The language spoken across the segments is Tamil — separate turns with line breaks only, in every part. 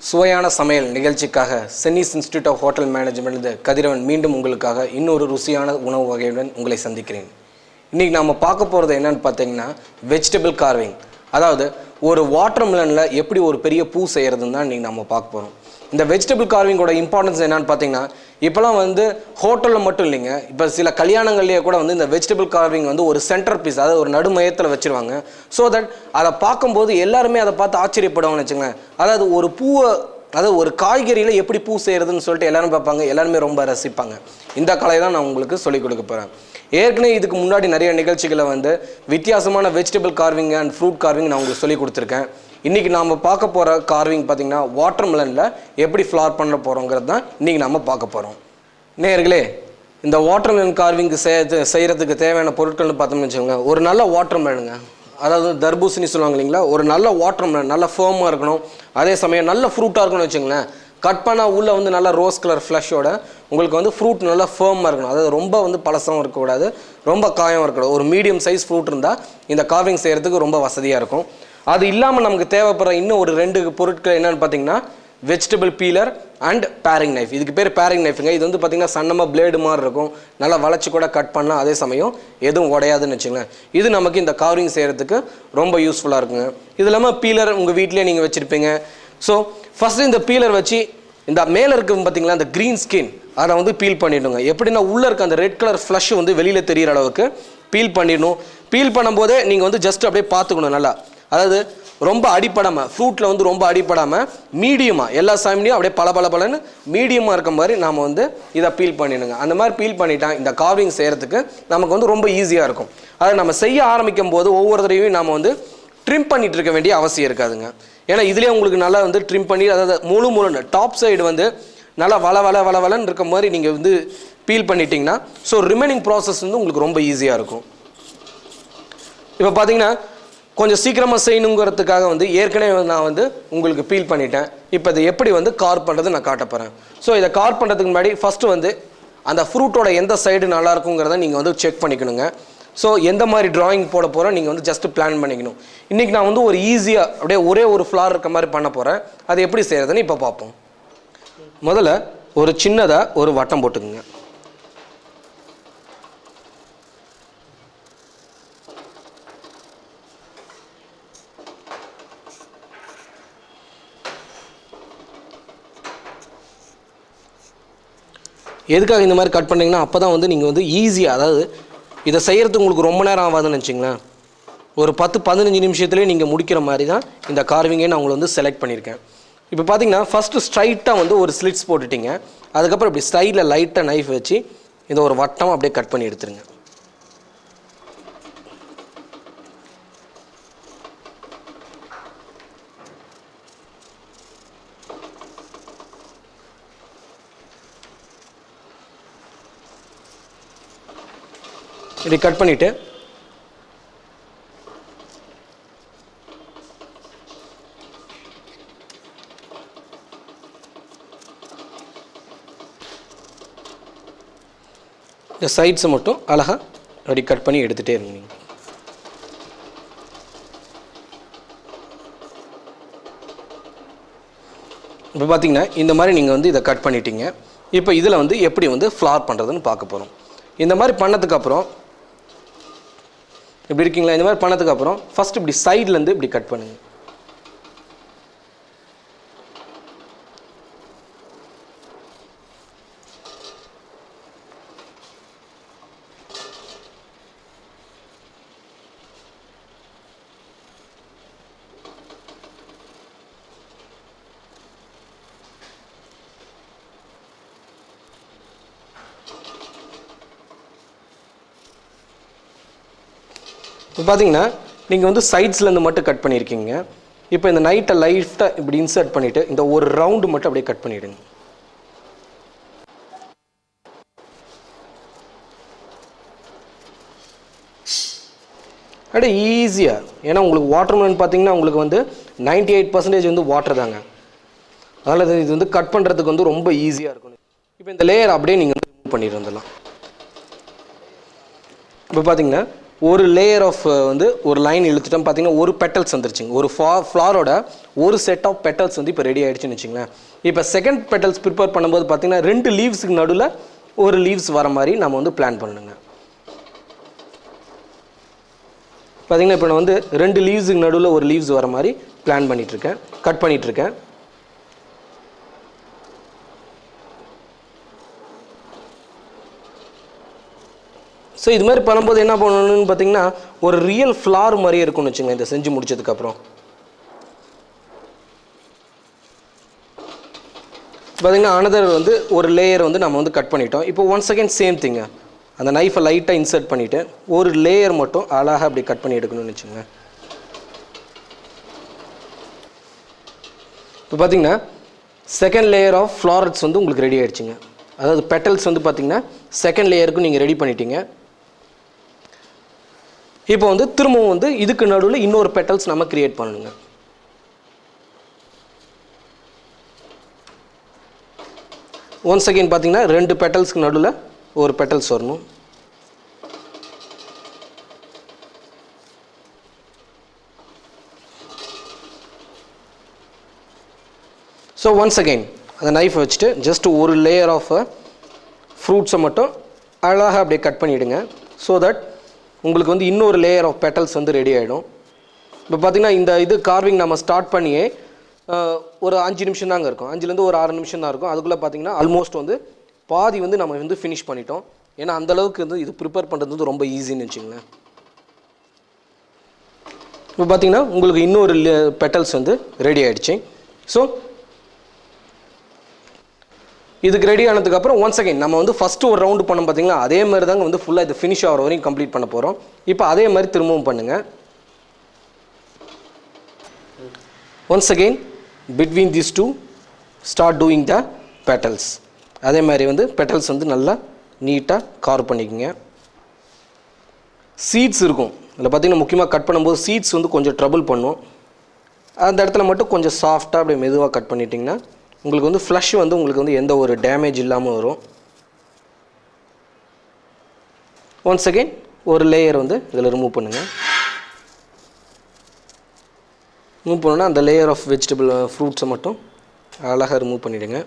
சுவையான சமையல் நிகழ்ச்சிக்காக சென்னிஸ் இன்ஸ்டிடியூட் ஆஃப் ஹோட்டல் மேனேஜ்மெண்ட் கதிரவன் மீண்டும் உங்களுக்காக இன்னொரு ருசியான உணவு வகையுடன் உங்களை சந்திக்கிறேன். இன்றைக்கி நாம் பார்க்க போகிறது என்னென்னு பார்த்தீங்கன்னா வெஜிடபிள் கார்விங். அதாவது ஒரு வாட்டர்மெலனில் எப்படி ஒரு பெரிய பூ செய்கிறதுன்னு தான் இன்றைக்கி நம்ம பார்க்க போகிறோம். இந்த வெஜிடபிள் கார்விங்கோட இம்பார்ட்டன்ஸ் என்னென்னு பார்த்தீங்கன்னா, இப்போலாம் ஹோட்டலில் மட்டும் இல்லைங்க, இப்போ சில கல்யாணங்கள்லேயே கூட இந்த வெஜிடபிள் கார்விங் ஒரு சென்டர் பீஸ், அதாவது ஒரு நடுமையத்தில் வச்சுருவாங்க. ஸோ தட் அதை பார்க்கும்போது எல்லாருமே அதை பார்த்து ஆச்சரியப்படுவாங்கன்னு வச்சுங்களேன். அதாவது ஒரு பூவை, அதாவது ஒரு காய்கறியில் எப்படி பூ செய்கிறதுன்னு சொல்லிட்டு எல்லாரும் பார்ப்பாங்க, எல்லாருமே ரொம்ப ரசிப்பாங்க. இந்த கலையை தான் நான் உங்களுக்கு சொல்லிக் கொடுக்க போகிறேன். ஏற்கனவே இதுக்கு முன்னாடி நிறைய நிகழ்ச்சிகளை வித்தியாசமான vegetable carving and fruit carving நான் உங்களுக்கு சொல்லிக் கொடுத்துருக்கேன். இன்றைக்கி நாம் பார்க்க போகிற கார்விங் பார்த்திங்கன்னா வாட்டர்மெலனில் எப்படி ஃப்ளார் பண்ண போகிறோங்கிறது தான் இன்றைக்கி நம்ம பார்க்க போகிறோம். நேயர்களே, இந்த வாட்டர்மெலன் கார்விங்க்கு செய்கிறதுக்கு தேவையான பொருட்கள்னு பார்த்தோம்னு வச்சுக்கோங்க. ஒரு நல்ல வாட்டர்மெலனுங்க, அதாவது தர்பூசணி சொல்லுவாங்க இல்லைங்களா, ஒரு நல்ல வாட்டர்மெலன் நல்ல ஃபேமாக இருக்கணும். அதே சமயம் நல்ல ஃப்ரூட்டாக இருக்கணும்னு வச்சுங்களேன். கட் பண்ணால் உள்ளே நல்லா ரோஸ் கலர் ஃப்ளஷோட உங்களுக்கு ஃப்ரூட் நல்லா ஃபேமாக இருக்கணும். அதாவது ரொம்ப பழசம் இருக்கக்கூடாது, ரொம்ப காயம் இருக்கக்கூடாது. ஒரு மீடியம் சைஸ் ஃப்ரூட் இருந்தால் இந்த கார்விங் செய்கிறதுக்கு ரொம்ப வசதியாக இருக்கும். அது இல்லாமல் நமக்கு தேவைப்படுற இன்னும் ஒரு 2 பொருட்கள் என்னென்னு பார்த்தீங்கன்னா vegetable peeler and paring knife. இதுக்கு பேர் பேரிங் நைஃபுங்க. இது பார்த்தீங்கன்னா சன்னமாக பிளேடு மாதிரி இருக்கும், நல்லா வளைச்சி கூட கட் பண்ணலாம். அதே சமயம் எதுவும் உடையாதுன்னு வச்சுங்களேன். இது நமக்கு இந்த கார்விங் செய்கிறதுக்கு ரொம்ப யூஸ்ஃபுல்லாக இருக்குங்க. இது இல்லாமல் பீலர் உங்கள் வீட்டிலே நீங்கள் வச்சுருப்பீங்க. ஸோ ஃபஸ்ட்டு இந்த பீலர் வச்சு இந்த மேலே இருக்குது பார்த்தீங்களா, அந்த க்ரீன் ஸ்கின், அதை பீல் பண்ணிவிடுங்க. எப்படின்னா உள்ளே இருக்க அந்த ரெட் கலர் ஃப்ளஷ் வெளியில் தெரிகிற அளவுக்கு பீல் பண்ணிடணும். பீல் பண்ணும்போதே நீங்கள் ஜஸ்ட் அப்படியே பார்த்துக்கணும் நல்லா. அதாவது ரொம்ப அடிப்படாமல், ஃப்ரூட்டில் ரொம்ப அடிப்படாமல் மீடியமாக எல்லா சாமியும் அப்படியே பலன்னு மீடியமாக இருக்க மாதிரி நாம் இதை பீல் பண்ணிடுங்க. அந்த மாதிரி பீல் பண்ணிட்டா இந்த கார்விங் செய்கிறதுக்கு நமக்கு ரொம்ப ஈஸியாக இருக்கும். அதை நம்ம செய்ய ஆரம்பிக்கும் போது ஒவ்வொரு தடவையும் நாம் ட்ரிம் பண்ணிகிட்டு இருக்க வேண்டிய அவசியம் இருக்காதுங்க. ஏன்னா இதுலேயே உங்களுக்கு நல்லா ட்ரிம் பண்ணி, அதாவது முழு டாப் சைடு நல்லா வளன்னு இருக்க மாதிரி நீங்கள் பீல் பண்ணிட்டீங்கன்னா ஸோ ரிமைனிங் ப்ராசஸ் உங்களுக்கு ரொம்ப ஈஸியாக இருக்கும். இப்போ பார்த்தீங்கன்னா கொஞ்சம் சீக்கிரமாக செய்யணுங்கிறதுக்காக ஏற்கனவே நான் உங்களுக்கு பீல் பண்ணிட்டேன். இப்போ இதை எப்படி கார் பண்ணுறது நான் காட்ட போகிறேன். ஸோ இதை கார் பண்ணுறதுக்கு முன்னாடி ஃபஸ்ட்டு அந்த ஃப்ரூட்டோட எந்த சைடு நல்லா இருக்குங்கிறத நீங்கள் செக் பண்ணிக்கணுங்க. ஸோ எந்த மாதிரி ட்ராயிங் போட போகிறோம் நீங்கள் ஜஸ்ட்டு பிளான் பண்ணிக்கணும். இன்றைக்கி நான் ஒரு ஈஸியாக அப்படியே ஒரே ஒரு ஃப்ளார் இருக்க மாதிரி பண்ண போகிறேன். அது எப்படி செய்கிறதுன்னு இப்போ பார்ப்போம். முதல்ல ஒரு சின்னதாக ஒரு வட்டம் போட்டுக்குங்க. எதுக்காக இந்த மாதிரி கட் பண்ணிங்கன்னா அப்போ தான் நீங்கள் ஈஸியாக, அதாவது இதை செய்கிறதுக்கு உங்களுக்கு ரொம்ப நேரம் ஆகாதுன்னு வச்சிங்களேன். ஒரு 10-15 நிமிஷத்துலேயே நீங்கள் முடிக்கிற மாதிரி தான் இந்த கார்விங்கே நான் உங்களை செலக்ட் பண்ணியிருக்கேன். இப்போ பார்த்தீங்கன்னா ஃபஸ்ட்டு ஸ்ட்ரைட்டாக ஒரு ஸ்லிட்ஸ் போட்டுட்டிங்க. அதுக்கப்புறம் இப்படி சைடில் லைட்டாக நைஃப் வச்சு இதை ஒரு வட்டம் அப்படியே கட் பண்ணி எடுத்துருங்க. இப்படி கட் பண்ணிவிட்டு இந்த சைட்ஸை மட்டும் அழகாக அப்படி கட் பண்ணி எடுத்துகிட்டே இருங்க. நீங்கள் இப்போ பார்த்தீங்கன்னா இந்த மாதிரி நீங்கள் இதை கட் பண்ணிட்டீங்க. இப்போ இதில் எப்படி ஃப்ளார் பண்ணுறதுன்னு பார்க்க போகிறோம். இந்த மாதிரி பண்ணதுக்கப்புறம் இப்படி இருக்கீங்களா, இந்த மாதிரி பண்ணதுக்கப்புறம் ஃபஸ்ட் இப்படி சைட்லேருந்து இப்படி கட் பண்ணுங்க. இப்போ பார்த்தீங்கன்னா நீங்கள் சைட்ஸ்லேருந்து மட்டும் கட் பண்ணியிருக்கீங்க. இப்போ இந்த நைட்டை லைட்டாக இப்படி இன்சர்ட் பண்ணிவிட்டு இந்த ஒரு ரவுண்டு மட்டும் அப்படியே கட் பண்ணிவிடுங்க. அப்படியே ஈஸியாக, ஏன்னா உங்களுக்கு வாட்டர்மெலன் பார்த்தீங்கன்னா உங்களுக்கு 98% வாட்டர் தாங்க. அதனால் இது கட் பண்ணுறதுக்கு ரொம்ப ஈஸியாக இருக்கும். இப்போ இந்த லேயர் அப்படியே நீங்கள் ரிமூவ் பண்ணிட்டு வந்துடலாம். இப்போ பார்த்தீங்கன்னா ஒரு லேயர் ஆஃப் வந்து ஒரு லைன் இழுத்துட்டோம் பார்த்தீங்கன்னா ஒரு பெட்டல்ஸ் வந்துருச்சுங்க. ஒரு ஃப்ளாரோட ஒரு செட் ஆஃப் பெட்டல்ஸ் வந்து இப்போ ரெடி ஆகிடுச்சுன்னு வச்சுங்களேன். இப்போ செகண்ட் பெட்டல்ஸ் ப்ரிப்பேர் பண்ணும்போது பார்த்தீங்கன்னா 2 லீவ்ஸுக்கு நடுவில் ஒரு லீவ்ஸ் வர மாதிரி நம்ம வந்து பிளான் பண்ணணுங்க. பார்த்தீங்கன்னா இப்போ நான் வந்து 2 லீவ்ஸுக்கு நடுவில் ஒரு லீவ்ஸ் வர மாதிரி பிளான் பண்ணிகிட்ருக்கேன், கட் பண்ணிகிட்ருக்கேன். ஸோ இது மாதிரி பண்ணும்போது என்ன பண்ணணும்னு பார்த்தீங்கன்னா ஒரு ரியல் ஃப்ளார் மாதிரியே இருக்கும்னு வச்சுங்க. இதை செஞ்சு முடிச்சதுக்கப்புறம் பார்த்தீங்கன்னா அனதர் வந்து ஒரு லேயர் வந்து நம்ம வந்து கட் பண்ணிட்டோம். இப்போ ஒன்ஸ் அகேன் சேம் திங்க, அந்த நைஃபை லைட்டாக இன்சர்ட் பண்ணிவிட்டு ஒரு லேயர் மட்டும் அழகாக அப்படி கட் பண்ணி எடுக்கணும்னு வச்சுங்க. இப்போ பார்த்தீங்கன்னா செகண்ட் லேயர் ஆஃப் ஃப்ளாரட்ஸ் வந்து உங்களுக்கு ரெடி ஆகிடுச்சிங்க. அதாவது பெட்டல்ஸ் வந்து பார்த்தீங்கன்னா செகண்ட் லேயருக்கும் நீங்கள் ரெடி பண்ணிட்டீங்க. இப்போ வந்து திரும்பவும் வந்து இதுக்கு நடுவில் இன்னொரு பெட்டல்ஸ் நம்ம கிரியேட் பண்ணணுங்க. ஒன்ஸ் அகெயின் பார்த்தீங்கன்னா 2 பெட்டல்ஸ்க்கு நடுவில் ஒரு பெட்டல்ஸ் வரணும். ஸோ ஒன்ஸ் அகெயின் அந்த நைஃப் வச்சுட்டு ஜஸ்ட் ஒரு லேயர் ஆஃப் ஃப்ரூட்ஸை மட்டும் அழகாக அப்படியே கட் பண்ணிவிடுங்க. ஸோ தட் உங்களுக்கு வந்து இன்னொரு லேயர் ஆஃப் பெட்டல்ஸ் வந்து ரெடி ஆகிடும். இப்போ பார்த்திங்கன்னா இந்த இது கார்விங் நம்ம ஸ்டார்ட் பண்ணியே ஒரு 5 நிமிஷம் தாங்க இருக்கும், 5லேருந்து ஒரு 6 நிமிஷம் தான் இருக்கும். அதுக்குள்ளே பார்த்திங்கன்னா ஆல்மோஸ்ட் வந்து பாதி வந்து நம்ம வந்து ஃபினிஷ் பண்ணிட்டோம். ஏன்னா அந்தளவுக்கு வந்து இது ப்ரிப்பேர் பண்ணுறது வந்து ரொம்ப ஈஸின்னு வச்சுங்களேன். இப்போ பார்த்திங்கன்னா உங்களுக்கு இன்னொரு பெட்டல்ஸ் வந்து ரெடி ஆகிடுச்சு. ஸோ இதுக்கு ரெடி ஆனதுக்கப்புறம் ஒன்ஸ் அகைன் நம்ம வந்து ஃபஸ்ட்டு ஒரு ரவுண்டு பண்ணோம் பார்த்தீங்களா, அதே மாதிரி தாங்க வந்து ஃபுல்லாக இது ஃபினிஷ் ஆகிற வரையும் கம்ப்ளீட் பண்ண போகிறோம். இப்போ அதே மாதிரி திரும்பவும் பண்ணுங்கள். Once again between these two start doing the petals. அதே மாதிரி வந்து பெட்டல்ஸ் வந்து நல்லா நீட்டாக கார்வ் பண்ணிக்கோங்க. சீட்ஸ் இருக்கும் அதில் பார்த்திங்கன்னா முக்கியமாக கட் பண்ணும்போது சீட்ஸ் வந்து கொஞ்சம் ட்ரபிள் பண்ணும். அந்த இடத்துல மட்டும் கொஞ்சம் சாஃப்டாக அப்படியே மெதுவாக கட் பண்ணிட்டிங்கன்னா உங்களுக்கு வந்து ஃப்ளஷ் வந்து உங்களுக்கு வந்து எந்த ஒரு டேமேஜ் இல்லாமல் வரும். ஒன்ஸ் அகெயின் ஒரு லேயர் வந்து இதில் ரிமூவ் பண்ணுங்கள். ரிமூவ் பண்ணோன்னா அந்த லேயர் ஆஃப் வெஜிடபிள் ஃப்ரூட்ஸை மட்டும் அழகாக ரிமூவ் பண்ணிவிடுங்க.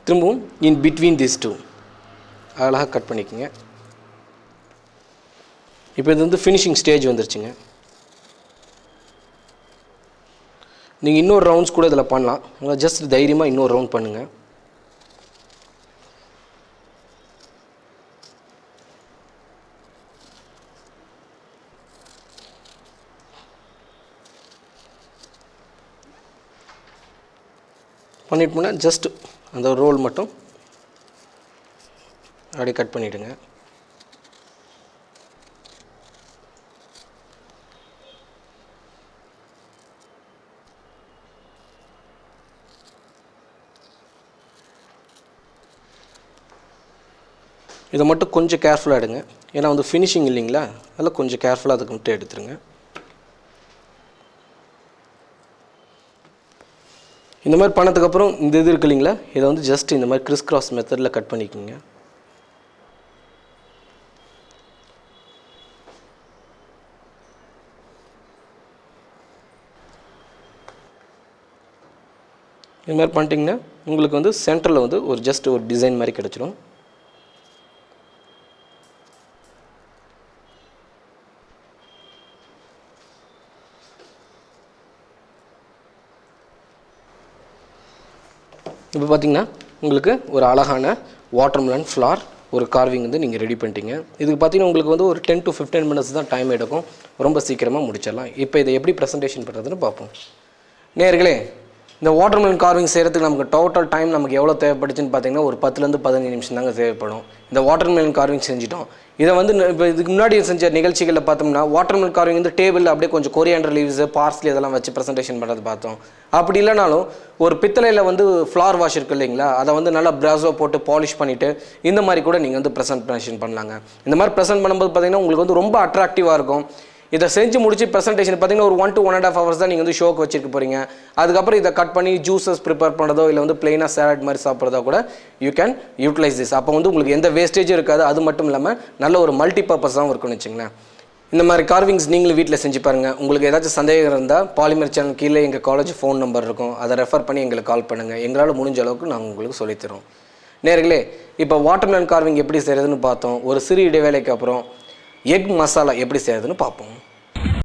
திரும்பவும் இன் பிட்வீன் திஸ் டூ அழகாக கட் பண்ணிக்கோங்க. இப்போ இது வந்து ஃபினிஷிங் ஸ்டேஜ் வந்துருச்சுங்க. நீங்கள் இன்னொரு ரவுண்ட்ஸ் கூட இதில் பண்ணலாம். ஜஸ்ட் தைரியமாக இன்னொரு ரவுண்ட் பண்ணுங்கள். பண்ணிட்டு போனால் ஜஸ்ட் அந்த ரோல் மட்டும் அப்படியே கட் பண்ணிவிடுங்க. இதை மட்டும் கொஞ்சம் கேர்ஃபுல்லாக எடுங்க, ஏன்னா வந்து ஃபினிஷிங் இல்லைங்களா, அதெல்லாம் கொஞ்சம் கேர்ஃபுல்லாக அதுக்கு மட்டும் எடுத்துருங்க. இந்த மாதிரி பண்ணதுக்கப்புறம் இந்த இது இருக்கு இல்லைங்களா, இதை வந்து ஜஸ்ட் இந்த மாதிரி கிறிஸ் கிராஸ் மெத்தடில் கட் பண்ணிக்கோங்க. இது மாதிரி பண்ணிட்டிங்கன்னா உங்களுக்கு வந்து சென்டரில் வந்து ஒரு ஜஸ்ட் ஒரு டிசைன் மாதிரி கிடச்சிடும். இப்போ பார்த்திங்கன்னா உங்களுக்கு ஒரு அழகான வாட்டர்மெலன் ஃப்ளார் ஒரு கார்விங் வந்து நீங்கள் ரெடி பண்ணிட்டீங்க. இதுக்கு பார்த்திங்கன்னா உங்களுக்கு வந்து ஒரு 10 to 15 மினிட்ஸ் தான் டைம் எடுக்கும், ரொம்ப சீக்கிரமாக முடிச்சிடலாம். இப்போ இதை எப்படி ப்ரெசன்டேஷன் பண்ணுறதுன்னு பார்ப்போம். நேயர்களே, இந்த வாட்டர்மெலன் கார்விங் செய்கிறதுக்கு நமக்கு டோட்டல் டைம் நமக்கு எவ்வளோ தேவைப்பட்டுச்சுன்னு பார்த்தீங்கன்னா ஒரு 10லேருந்து 15 நிமிஷம் தாங்க தேவைப்படும். இந்த வாட்டர்மெலன் கார்விங் செஞ்சிட்டோம். இதை வந்து இப்போ இதுக்கு முன்னாடி செஞ்ச நிகழ்ச்சிகளில் பார்த்தோம்னா வாட்டர்மெலன் கார்விங் வந்து டேபிளில் அப்படியே கொஞ்சம் கொரியாண்டர் லீவ்ஸு பார்ஸ்லி அதெல்லாம் வச்சு ப்ரெசன்டேஷன் பண்ணுறது பார்த்தோம். அப்படி இல்லைனாலும் ஒரு பித்தளையில் வந்து ஃப்ளார் வாஷ் இருக்குது இல்லைங்களா, அதை வந்து நல்லா ப்ராஸோ போட்டு பாலிஷ் பண்ணிவிட்டு இந்த மாதிரி கூட நீங்கள் வந்து ப்ரெசன்டேஷன் பண்ணலாங்க. இந்த மாதிரி ப்ரெசென்ட் பண்ணும்போது பார்த்தீங்கன்னா உங்களுக்கு வந்து ரொம்ப அட்ராக்டிவாக இருக்கும். இதை செஞ்சு முடிச்சு ப்ரெசன்டேஷன் பார்த்தீங்கன்னா ஒரு 1 to 1.5 hours தான் நீங்கள் வந்து ஷோக்கு வச்சிருக்க போகிறீங்க. அதுக்கப்புறம் இதை கட் பண்ணி ஜூஸஸ் ப்ரிப்பேர் பண்ணுறதோ இல்லை வந்து பிளெயினாக சேலட் மாதிரி சாப்பிட்றதோ கூட யூ கேன் யூட்டிலைஸ் திஸ். அப்போ வந்து உங்களுக்கு எந்த வேஸ்டேஜும் இருக்காது. அது மட்டும் இல்லாமல் நல்ல ஒரு மல்டி பர்பஸாகவும் இருக்குன்னு வச்சுங்களேன். இந்த மாதிரி கார்விங்ஸ் நீங்களும் வீட்டில் செஞ்சு பாருங்கள். உங்களுக்கு ஏதாச்சும் சந்தேகம் இருந்தால் பாலிமர் சேனல் கீழே எங்கள் காலேஜ் ஃபோன் நம்பர் இருக்கும், அதை ரெஃபர் பண்ணி எங்களுக்கு கால் பண்ணுங்கள். எங்களால் முடிஞ்ச அளவுக்கு நாங்கள் உங்களுக்கு சொல்லித்தரோம். நேர்களே, இப்போ வாட்டர்மெலன் கார்விங் எப்படி செய்கிறதுன்னு பார்த்தோம். ஒரு சிறு இடைவேளைக்கு அப்புறம் எக் மசாலா எப்படி செய்கிறதுன்னு பார்ப்போம்.